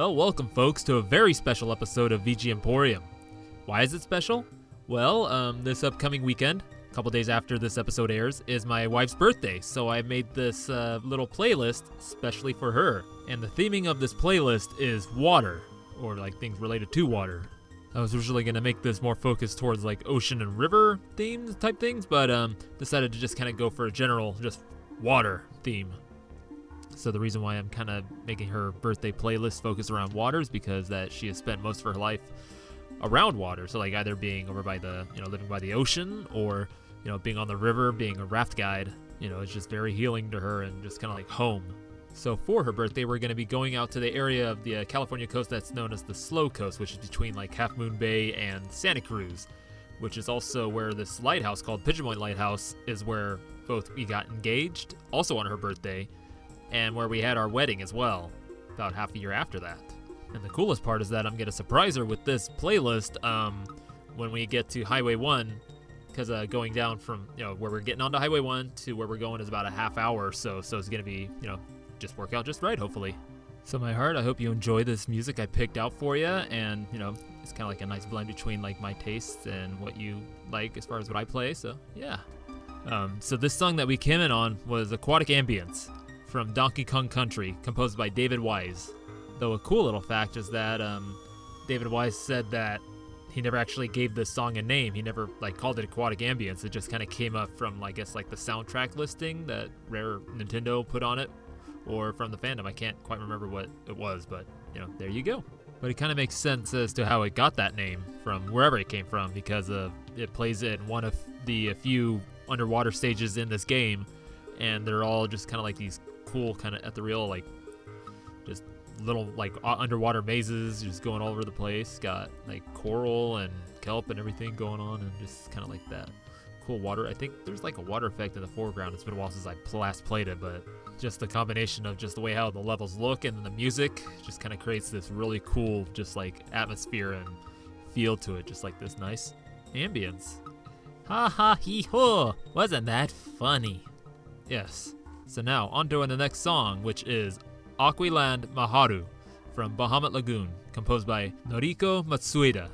Well, welcome folks to a very special episode of VGMporium. Why is it special? Well, this upcoming weekend, a couple days after this episode airs, is my wife's birthday, so I made this little playlist specially for her. And the theming of this playlist is water, or like things related to water. I was originally going to make this more focused towards like ocean and river themes type things, but decided to just kind of go for a general just water theme. So the reason why I'm kind of making her birthday playlist focus around water is because that she has spent most of her life around water. So like either being over by the, living by the ocean, or, being on the river, being a raft guide. It's just very healing to her and just kind of like home. So for her birthday, we're going to be going out to the area of the California coast that's known as the Slow Coast, which is between like Half Moon Bay and Santa Cruz, which is also where this lighthouse called Pigeon Point Lighthouse is, where both we got engaged, also on her birthday, and where we had our wedding as well, about half a year after that. And the coolest part is that I'm going to surprise her with this playlist when we get to Highway 1, because going down from, where we're getting onto Highway 1 to where we're going is about a half hour or so, so it's going to be, just work out just right, hopefully. So my heart, I hope you enjoy this music I picked out for you, and, it's kind of like a nice blend between, like, my tastes and what you like as far as what I play, so, yeah. So this song that we came in on was Aquatic Ambience from Donkey Kong Country, composed by David Wise. Though a cool little fact is that David Wise said that he never actually gave this song a name. He never called it Aquatic Ambience. It just kind of came up from I guess the soundtrack listing that Rare Nintendo put on it, or from the fandom. I can't quite remember what it was, but there you go. But it kind of makes sense as to how it got that name from wherever it came from, because it plays in one of the few underwater stages in this game, and they're all just kind of like these cool, kind of ethereal, just little underwater mazes just going all over the place. Got coral and kelp and everything going on, and just kind of like that cool water. I think there's a water effect in the foreground. It's been a while since I last played it, but just the combination of just the way how the levels look and the music just kind of creates this really cool just atmosphere and feel to it, just this nice ambience. Ha ha hee ho! Wasn't that funny? Yes. So now, on to the next song, which is Aqui-land Mahaaru from Bahamut Lagoon, composed by Noriko Matsueda.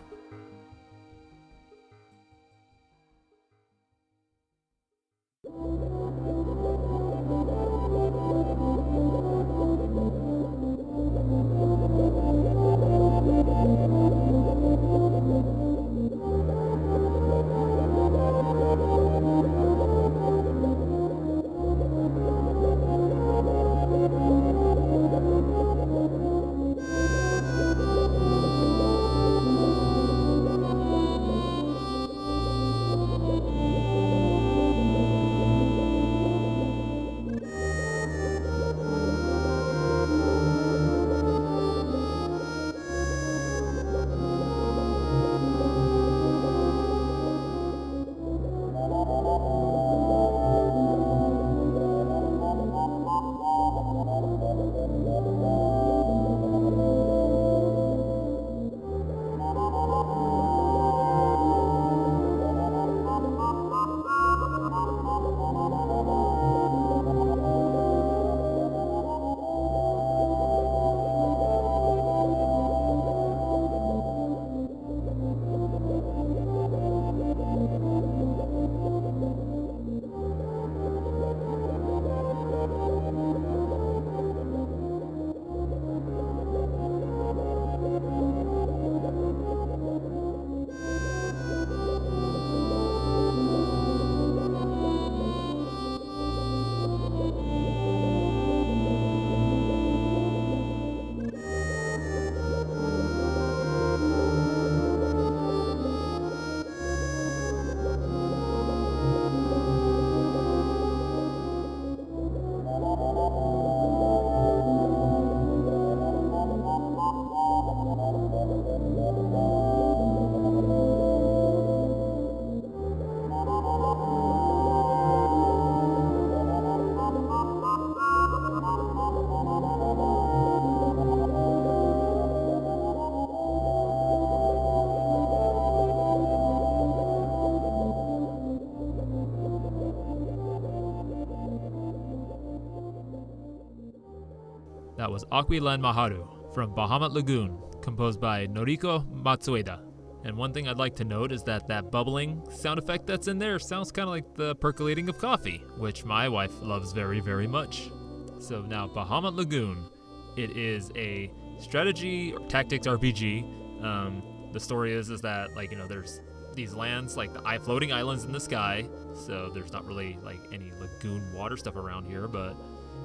That was Aqui-land Mahaaru from Bahamut Lagoon, composed by Noriko Matsueda. And one thing I'd like to note is that bubbling sound effect that's in there sounds kind of like the percolating of coffee, which my wife loves very, very much. So now, Bahamut Lagoon. It is a strategy or tactics RPG. The story is that, like, you know, there's these lands, like the floating islands in the sky, so there's not really like any lagoon water stuff around here, but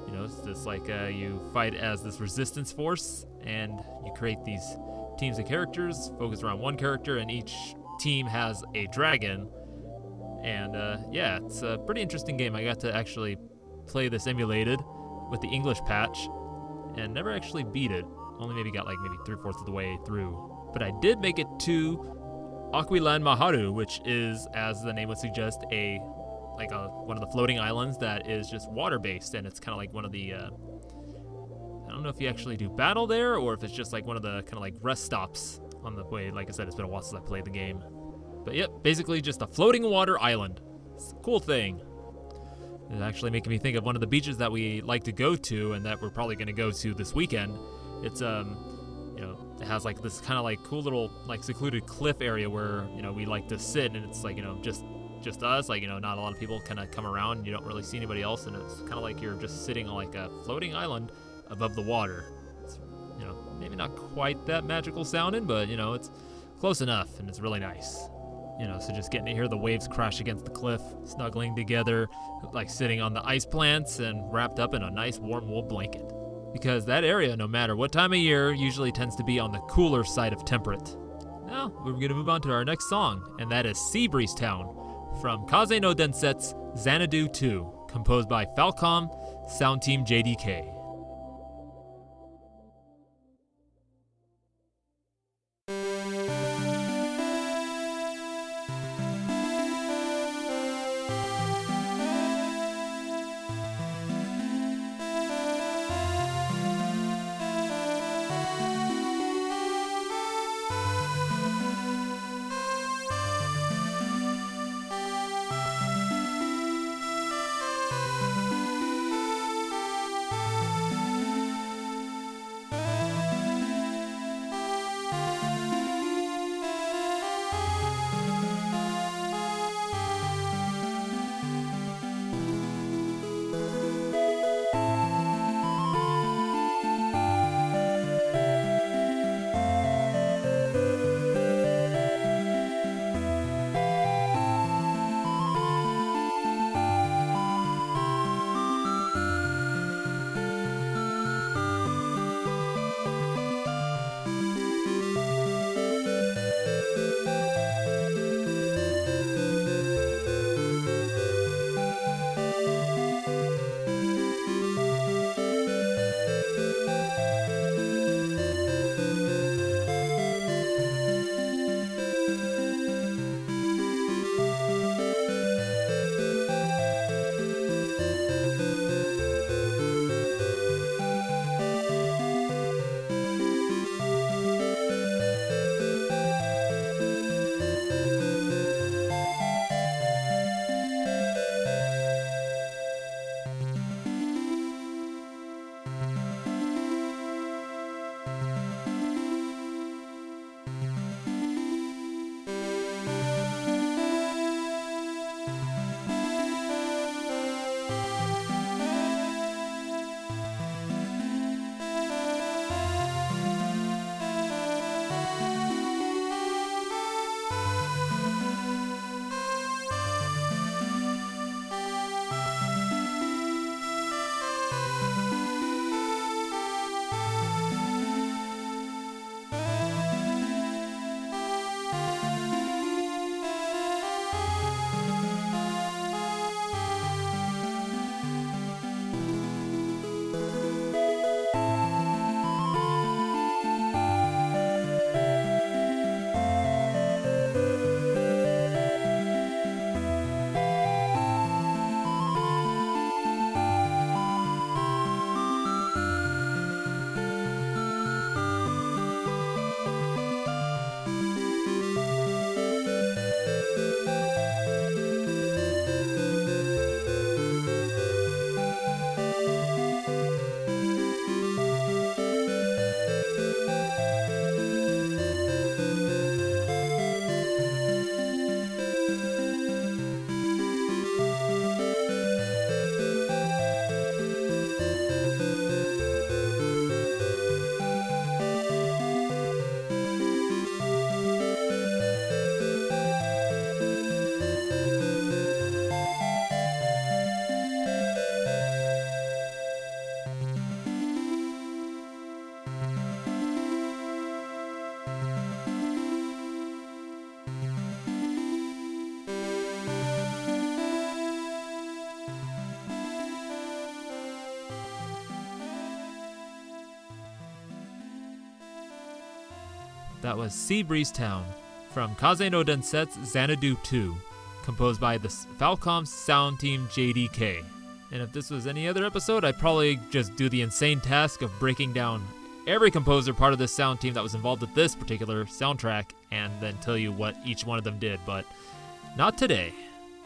you know, it's just like you fight as this resistance force, and you create these teams of characters focused around one character, and each team has a dragon. And yeah, it's a pretty interesting game. I got to actually play this emulated with the English patch and never actually beat it. Only maybe got like maybe 3/4 of the way through. But I did make it to Aqui-land Mahaaru, which is, as the name would suggest, one of the floating islands that is just water-based, and it's kind of like one of the I don't know if you actually do battle there, or if it's just like one of the kind of like rest stops on the way. Like I said, it's been a while since I played the game. But yep, basically just a floating water island. It's a cool thing. It's actually making me think of one of the beaches that we like to go to, and that we're probably going to go to this weekend. It's you know, it has like this kind of like cool little like secluded cliff area where, you know, we like to sit, and it's like, you know, just us, like, you know, not a lot of people kind of come around, and you don't really see anybody else, and it's kind of like you're just sitting on like a floating island above the water. It's, you know, maybe not quite that magical sounding, but you know, it's close enough, and it's really nice. You know, so just getting to hear the waves crash against the cliff, snuggling together, like sitting on the ice plants and wrapped up in a nice warm wool blanket. Because that area, no matter what time of year, usually tends to be on the cooler side of temperate. Now, we're going to move on to our next song, and that is Sea Breeze Town from Kaze no Densetsu Xanadu 2, composed by Falcom, Sound Team JDK. That was Sea Breeze Town from Kaze no Densetsu Xanadu 2, composed by the Falcom sound team JDK. And if this was any other episode, I'd probably just do the insane task of breaking down every composer part of this sound team that was involved with this particular soundtrack and then tell you what each one of them did, but not today.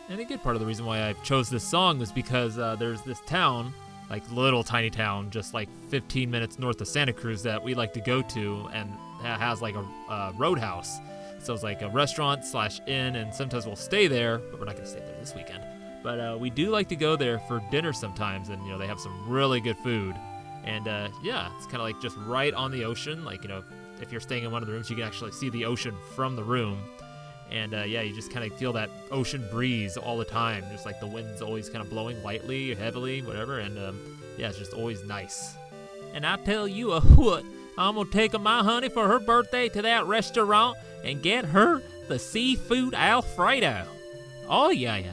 And a good part of the reason why I chose this song was because there's this town, like little tiny town, just like 15 minutes north of Santa Cruz that we like to go to, and that has like a roadhouse. So it's like a restaurant / inn, and sometimes we'll stay there, but we're not gonna stay there this weekend. But we do like to go there for dinner sometimes, and they have some really good food. And yeah, it's kind of like just right on the ocean. Like, if you're staying in one of the rooms, you can actually see the ocean from the room. And yeah, you just kind of feel that ocean breeze all the time. Just like the wind's always kind of blowing lightly or heavily, whatever. And yeah, it's just always nice. And I tell you what, I'm going to take my honey for her birthday to that restaurant and get her the seafood Alfredo. Oh, yeah.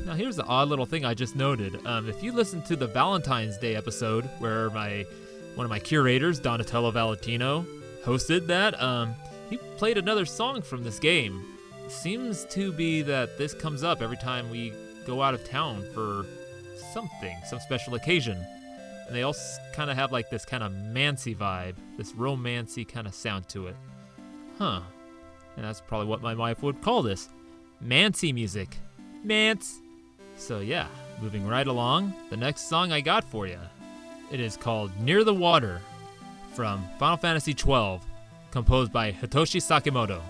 Now, here's the odd little thing I just noted. If you listen to the Valentine's Day episode where one of my curators, Donatello Valentino, hosted that, he played another song from this game. Seems to be that this comes up every time we go out of town for some special occasion. And they all kind of have like this kind of mancy vibe, this romancy kind of sound to it. Huh. And that's probably what my wife would call this. Mancy music. Mance. So yeah, moving right along, the next song I got for you. It is called Near the Water from Final Fantasy XII, composed by Hitoshi Sakimoto.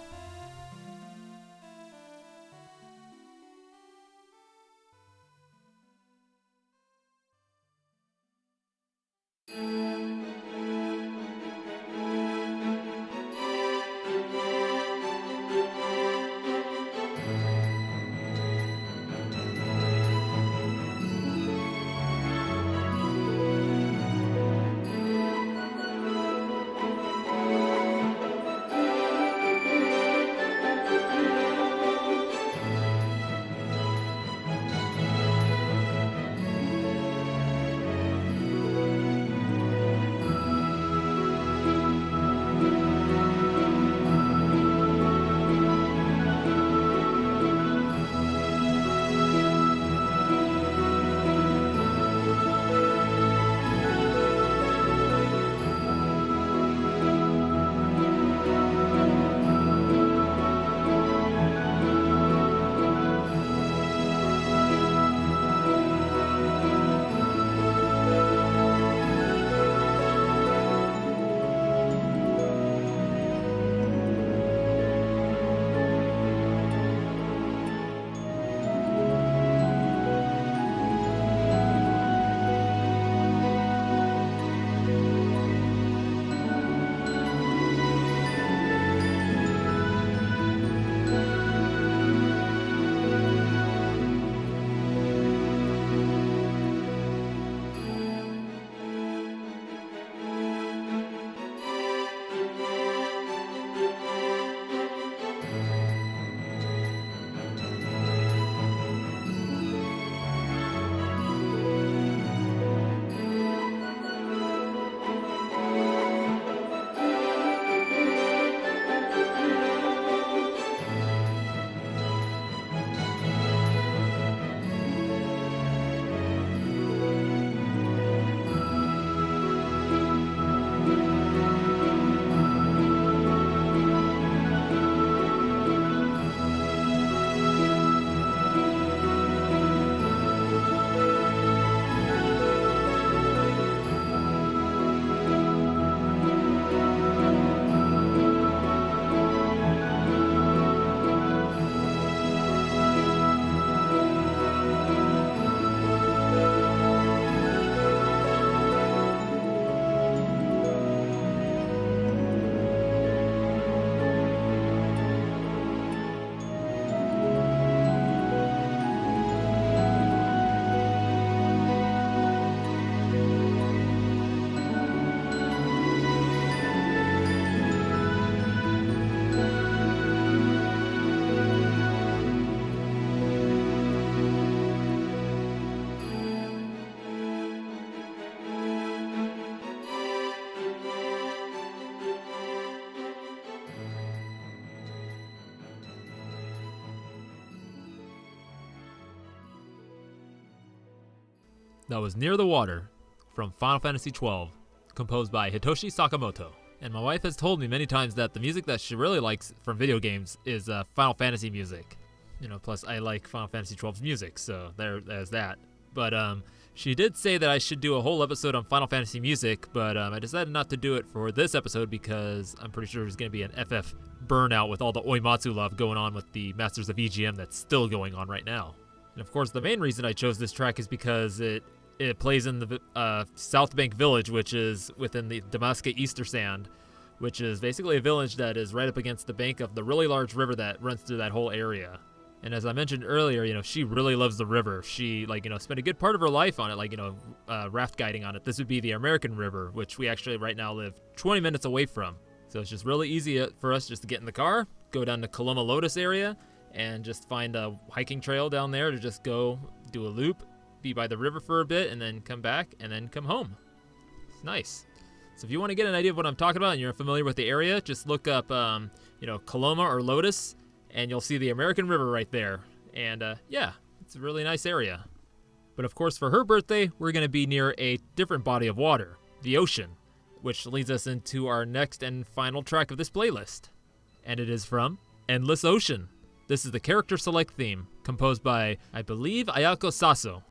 That was Near the Water from Final Fantasy XII, composed by Hitoshi Sakimoto. And my wife has told me many times that the music that she really likes from video games is Final Fantasy music. Plus I like Final Fantasy XII's music, so there's that. But she did say that I should do a whole episode on Final Fantasy music, but I decided not to do it for this episode because I'm pretty sure there's going to be an FF burnout with all the Oimatsu love going on with the Masters of VGM that's still going on right now. And of course, the main reason I chose this track is because it plays in the South Bank Village, which is within the Damaska Easter Sand, which is basically a village that is right up against the bank of the really large river that runs through that whole area. And as I mentioned earlier, she really loves the river. She, spent a good part of her life on it, raft guiding on it. This would be the American River, which we actually right now live 20 minutes away from. So it's just really easy for us just to get in the car, go down to Coloma Lotus area, and just find a hiking trail down there to just go do a loop, be by the river for a bit, and then come back, and then come home. It's nice. So if you want to get an idea of what I'm talking about and you're familiar with the area, just look up, Coloma or Lotus, and you'll see the American River right there. And it's a really nice area. But of course, for her birthday, we're going to be near a different body of water, the ocean, which leads us into our next and final track of this playlist. And it is from Endless Ocean. This is the character select theme, composed by, I believe, Ayako Saso.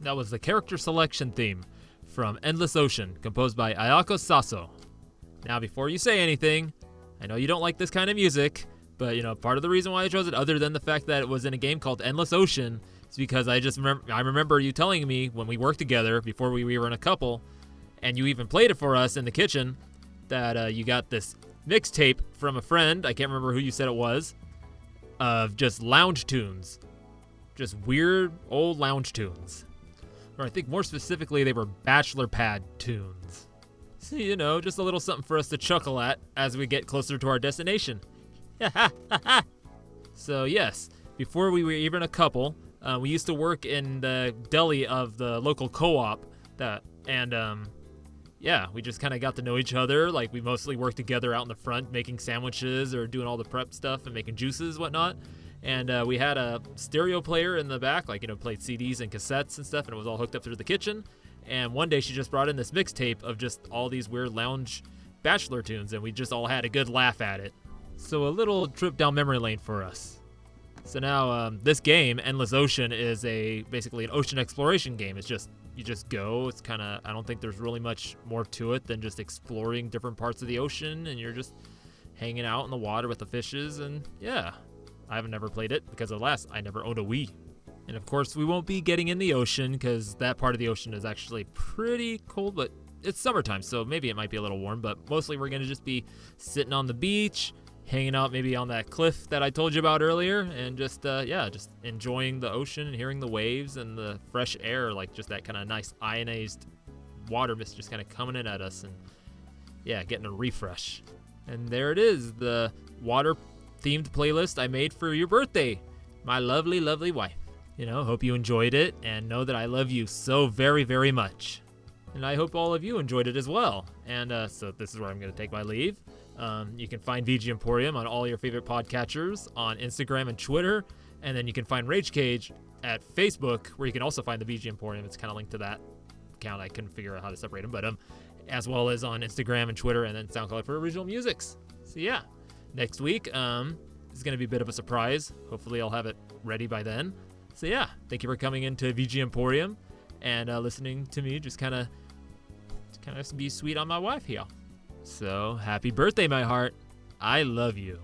That was the character selection theme from Endless Ocean, composed by Ayako Saso. Now, before you say anything, I know you don't like this kind of music, but part of the reason why I chose it, other than the fact that it was in a game called Endless Ocean, is because I remember you telling me when we worked together before we were in a couple, and you even played it for us in the kitchen, that you got this mixtape from a friend, I can't remember who you said it was, of just lounge tunes. Just weird old lounge tunes. Or I think more specifically, they were bachelor pad tunes. So, just a little something for us to chuckle at as we get closer to our destination. So yes, before we were even a couple, we used to work in the deli of the local co-op. We just kind of got to know each other. Like, we mostly worked together out in the front, making sandwiches or doing all the prep stuff and making juices, whatnot. And we had a stereo player in the back, played CDs and cassettes and stuff, and it was all hooked up through the kitchen. And one day she just brought in this mixtape of just all these weird lounge bachelor tunes, and we just all had a good laugh at it. So a little trip down memory lane for us. So now this game, Endless Ocean, is basically an ocean exploration game. It's just, you just go. It's kind of, I don't think there's really much more to it than just exploring different parts of the ocean, and you're just hanging out in the water with the fishes, and yeah, I haven't never played it because alas, I never owned a Wii. And of course, we won't be getting in the ocean because that part of the ocean is actually pretty cold, but it's summertime, so maybe it might be a little warm, but mostly we're going to just be sitting on the beach, hanging out maybe on that cliff that I told you about earlier, and just enjoying the ocean and hearing the waves and the fresh air, like just that kind of nice ionized water mist just kind of coming in at us, and yeah, getting a refresh. And there it is, the water-themed playlist I made for your birthday, my lovely, lovely wife. Hope you enjoyed it, and know that I love you so very, very much. And I hope all of you enjoyed it as well. And so this is where I'm going to take my leave. You can find VGMporium on all your favorite podcatchers, on Instagram and Twitter. And then you can find Rage Cage at Facebook, where you can also find the VGMporium. It's kind of linked to that account. I couldn't figure out how to separate them, but as well as on Instagram and Twitter, and then SoundCloud for original musics. So yeah, next week is going to be a bit of a surprise. Hopefully I'll have it ready by then. So yeah, thank you for coming into VGMporium and listening to me just kind of be sweet on my wife here. So happy birthday, my heart. I love you.